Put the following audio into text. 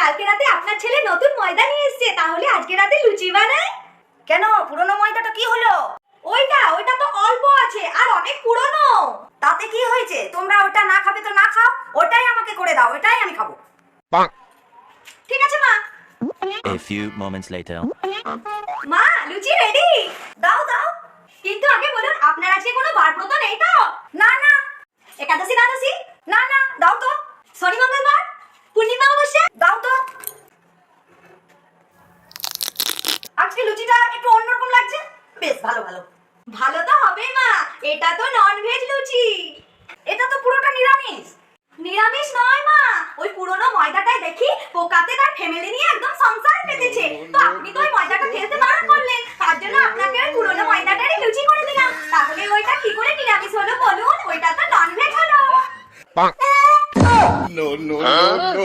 কালকে রাতে আপনার ছেলে নতুন ময়দা নিয়ে এসেছে, তাহলে আজকে রাতে লুচি বানাই। কেন, পুরনো ময়দাটা কি হলো? ওইটা তো অল্প আছে আর অনেক পুরনো। তাতে কি হয়েছে? তোমরা ওটা না খাবে তো না খাও, ওটাই আমাকে করে দাও, ওটাই আমি খাবো। ঠিক আছে মা। A few moments later. মা, লুচি রেডি। দাও দাও। কিন্তু আগে বলুন, আপনার আজকে কোনো বারব্রত নেই তো? না না। একাদশী দ্বাদশী? না না, দাও তো। শনি মঙ্গলবার? পূর্ণিমা অমাবস্যা? দাও তো। আজকে লুচিটা একটু অন্যরকম লাগছে। বেশ ভালো ভালো। ভালো তো হবেই মা, এটা তো ননভেজ লুচি। এটা তো পুরোটা নিরামিষ। নিরামিষ নয় মা, ওই পুরনো ময়দাটাই দেখি পোকাতে তার ফ্যামিলি নিয়ে একদম সংসার পেতেছে, তো আপনি তো ওই ময়দাটা ফেলতে বারণ করলেন, তার জন্য আপনাকে ওই পুরনো ময়দাটারই লুচি করে দিলাম। তাহলে ওইটা কি করে নিরামিষ হলো বলুন? ওইটা তো ননভেজ হলো। No, no, no, no.